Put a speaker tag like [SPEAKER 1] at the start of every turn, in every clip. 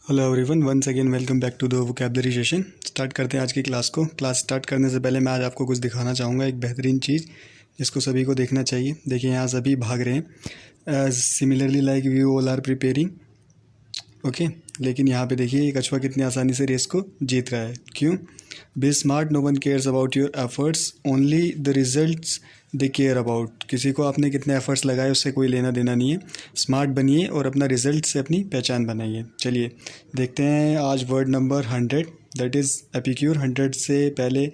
[SPEAKER 1] Hello everyone, once again welcome back to the vocabulary session. Start करते हैं आज की क्लास को। क्लास स्टार्ट करने से पहले मैं आज आपको कुछ दिखाना चाहूँगा, एक बेहतरीन चीज़ जिसको सभी को देखना चाहिए। देखिए यहाँ सभी भाग रहे हैं, similarly like we all are preparing, okay. लेकिन यहाँ पे देखिए ये कछुआ कितनी आसानी से रेस को जीत रहा है। क्यों? Be smart, no one cares about your efforts, only the results they care about. किसी को आपने कितने एफर्ट्स लगाए उससे कोई लेना देना नहीं है। स्मार्ट बनिए और अपना रिजल्ट से अपनी पहचान बनाइए। चलिए देखते हैं आज वर्ड नंबर 100, दैट इज़ एपिक्यूर। 100 से पहले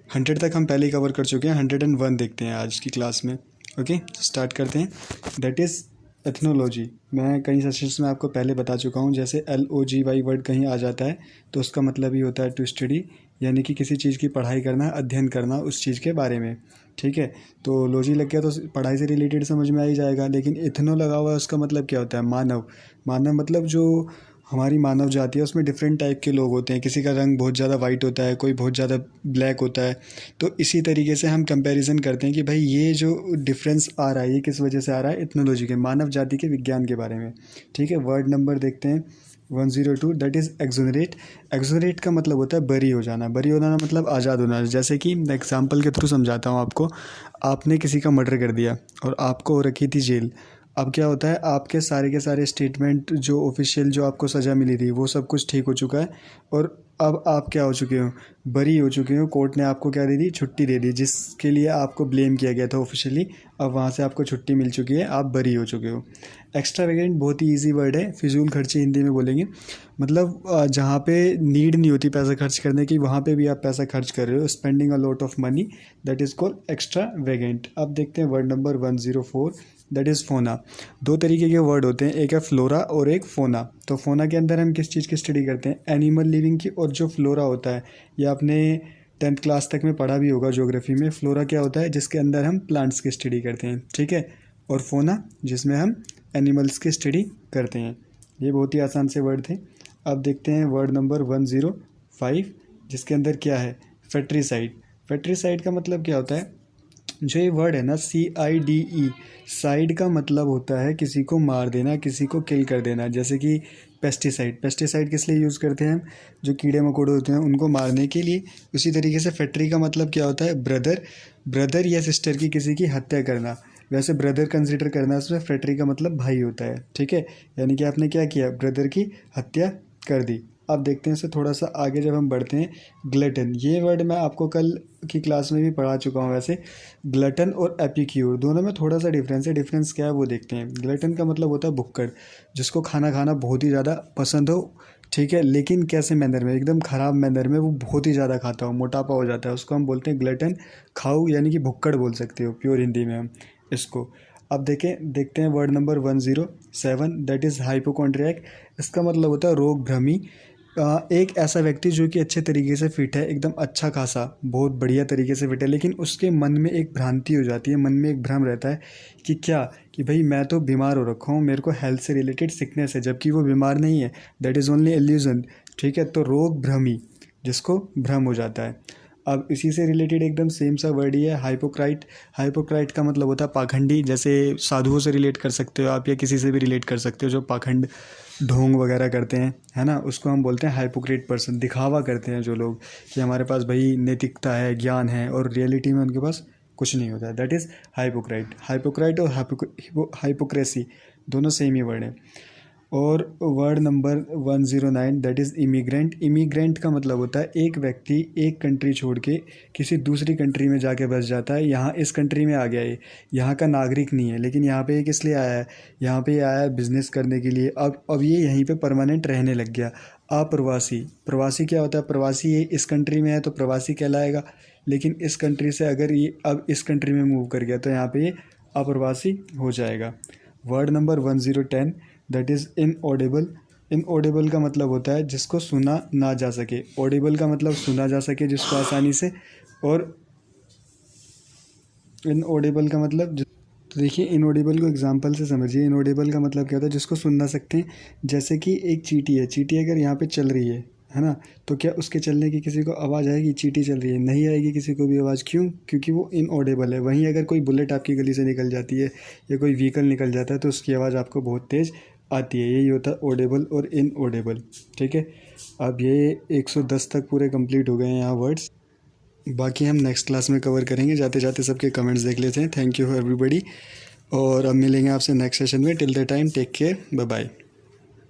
[SPEAKER 1] 100 तक हम पहले ही कवर कर चुके हैं। 101 देखते हैं आज की क्लास में। ओके, स्टार्ट करते हैं। That is ethnology. मैं कई सेशंस में आपको पहले बता चुका हूँ, जैसे LOGY वर्ड कहीं आ जाता है तो उसका मतलब ही होता है टू स्टडी, यानी कि किसी चीज़ की पढ़ाई करना, अध्ययन करना उस चीज़ के बारे में। ठीक है, तो लॉजी लग गया तो पढ़ाई से रिलेटेड समझ में आ ही जाएगा। लेकिन इथनो लगा हुआ है, उसका मतलब क्या होता है? मानव। मानव मतलब जो हमारी मानव जाति है उसमें डिफरेंट टाइप के लोग होते हैं। किसी का रंग बहुत ज़्यादा वाइट होता है, कोई बहुत ज़्यादा ब्लैक होता है। तो इसी तरीके से हम कंपैरिजन करते हैं कि भाई ये जो डिफरेंस आ रहा है ये किस वजह से आ रहा है? इथनोलॉजी के, मानव जाति के विज्ञान के बारे में। ठीक है, वर्ड नंबर देखते हैं 102, दैट इज़ एक्सोनरेट। एक्सोनरेट का मतलब होता है बरी हो जाना। बरी होना मतलब आज़ाद होना। जैसे कि मैं एग्जाम्पल के थ्रू समझाता हूँ आपको। आपने किसी का मर्डर कर दिया और आपको हो रखी थी जेल। अब क्या होता है, आपके सारे के सारे स्टेटमेंट जो ऑफिशियल जो आपको सज़ा मिली थी वो सब कुछ ठीक हो चुका है और अब आप क्या हो चुके हो? बरी हो चुके हो। कोर्ट ने आपको क्या दे दी? छुट्टी दे दी, जिसके लिए आपको ब्लेम किया गया था ऑफिशियली। अब वहाँ से आपको छुट्टी मिल चुकी है, आप बरी हो चुके हो। एक्स्ट्रावेगेंट बहुत ही ईजी वर्ड है, फिजूल खर्ची हिंदी में बोलेंगे। मतलब जहाँ पे नीड नहीं होती पैसा खर्च करने की, वहाँ पे भी आप पैसा खर्च कर रहे हो। Spending a lot of money, that is called extravagant. अब देखते हैं वर्ड नंबर 104, दैट इज़ फोना। दो तरीके के वर्ड होते हैं, एक है फ्लोरा और एक फोना। तो फोना के अंदर हम किस चीज़ की स्टडी करते हैं? एनिमल लिविंग की। और जो फ्लोरा होता है, ये आपने 10th क्लास तक में पढ़ा भी होगा ज्योग्राफी में। फ्लोरा क्या होता है? जिसके अंदर हम प्लांट्स की स्टडी करते हैं। ठीक है, और फोना जिसमें हम एनिमल्स की स्टडी करते हैं। ये बहुत ही आसान से वर्ड थे। अब देखते हैं वर्ड नंबर 105, जिसके अंदर क्या है? फेट्रीसाइड। फेट्रीसाइड का मतलब क्या होता है? जो ये वर्ड है ना, CIDE, साइड का मतलब होता है किसी को मार देना, किसी को किल कर देना। जैसे कि पेस्टिसाइड। पेस्टिसाइड किस लिए यूज़ करते हैं हम? जो कीड़े मकोड़े होते हैं उनको मारने के लिए। उसी तरीके से फैक्ट्री का मतलब क्या होता है? ब्रदर। ब्रदर या सिस्टर की किसी की हत्या करना। वैसे ब्रदर कंसिडर करना, उसमें फैक्ट्री का मतलब भाई होता है। ठीक है, यानी कि आपने क्या किया? ब्रदर की हत्या कर दी। अब देखते हैं इसे थोड़ा सा आगे जब हम बढ़ते हैं। ग्लटन, ये वर्ड मैं आपको कल की क्लास में भी पढ़ा चुका हूँ। वैसे ग्लटन और एपिक्यूर दोनों में थोड़ा सा डिफरेंस है। डिफरेंस क्या है वो देखते हैं। ग्लटन का मतलब होता है भुक्कड़, जिसको खाना खाना बहुत ही ज़्यादा पसंद हो। ठीक है, लेकिन कैसे मैनर में? एकदम ख़राब मैनर में, वो बहुत ही ज़्यादा खाता हो, मोटापा हो जाता है, उसको हम बोलते हैं ग्लटन। खाऊ यानी कि भुक्कड़ बोल सकते हो प्योर हिंदी में हम इसको। अब देखते हैं word number 107, that is hypochondriac. इसका मतलब होता है रोग भ्रमी। एक ऐसा व्यक्ति जो कि अच्छे तरीके से फिट है, एकदम अच्छा खासा, बहुत बढ़िया तरीके से फिट है, लेकिन उसके मन में एक भ्रांति हो जाती है, मन में एक भ्रम रहता है कि क्या, कि भाई मैं तो बीमार हो रखा हूँ, मेरे को हेल्थ से रिलेटेड सिकनेस है, जबकि वो बीमार नहीं है। That is only illusion. ठीक है, तो रोग भ्रमी, जिसको भ्रम हो जाता है। अब इसी से रिलेटेड एकदम सेम सा वर्ड ही है, हाइपोक्राइट। हाइपोक्राइट का मतलब होता है पाखंडी। जैसे साधुओं से रिलेट कर सकते हो आप, या किसी से भी रिलेट कर सकते हो जो पाखंड, ढोंग वगैरह करते हैं, है ना, उसको हम बोलते हैं हाइपोक्रेट पर्सन। दिखावा करते हैं जो लोग कि हमारे पास भाई नैतिकता है, ज्ञान है, और रियलिटी में उनके पास कुछ नहीं होता है। That is हाइपोक्राइट। हाइपोक्राइट और हाइपोक्रेसी दोनों सेम ही वर्ड है। और word number 109, that is immigrant. Immigrant का मतलब होता है एक व्यक्ति एक कंट्री छोड़ के किसी दूसरी कंट्री में जाके बस जाता है। यहाँ इस कंट्री में आ गया, ये यहाँ का नागरिक नहीं है, लेकिन यहाँ पे ये किस लिए आया है? यहाँ पे ये आया है बिजनेस करने के लिए। अब ये यहीं पे परमानेंट रहने लग गया। अप्रवासी। प्रवासी क्या होता है? प्रवासी ये इस कंट्री में है तो प्रवासी कहलाएगा, लेकिन इस कंट्री से अगर ये अब इस कंट्री में मूव कर गया तो यहाँ पे ये अप्रवासी हो जाएगा। Word number 1010, that is inaudible. Inaudible का मतलब होता है जिसको सुना ना जा सके। ऑडिबल का मतलब सुना जा सके जिसको आसानी से, और इनऑडिबल का मतलब तो देखिए इनऑडिबल को एग्जांपल से समझिए। इनऑडिबल का मतलब क्या होता है? जिसको सुन ना सकते हैं। जैसे कि एक चींटी है, चींटी अगर यहाँ पे चल रही है ना, तो क्या उसके चलने की किसी को आवाज़ आएगी? चींटी चल रही है, नहीं आएगी किसी को भी आवाज़। क्यों? क्योंकि वो इनऑडिबल है। वहीं अगर कोई बुलेट आपकी गली से निकल जाती है या कोई व्हीकल निकल जाता है तो उसकी आवाज़ आपको बहुत तेज़ आती है। यही होता है ऑडेबल और इनऑडेबल। ठीक है, अब ये 110 तक पूरे कंप्लीट हो गए हैं यहाँ वर्ड्स। बाकी हम नेक्स्ट क्लास में कवर करेंगे। जाते जाते सबके कमेंट्स देख लेते हैं। थैंक यू एवरीबडी, और अब मिलेंगे आपसे नेक्स्ट सेशन में। Till the time take care, bye bye.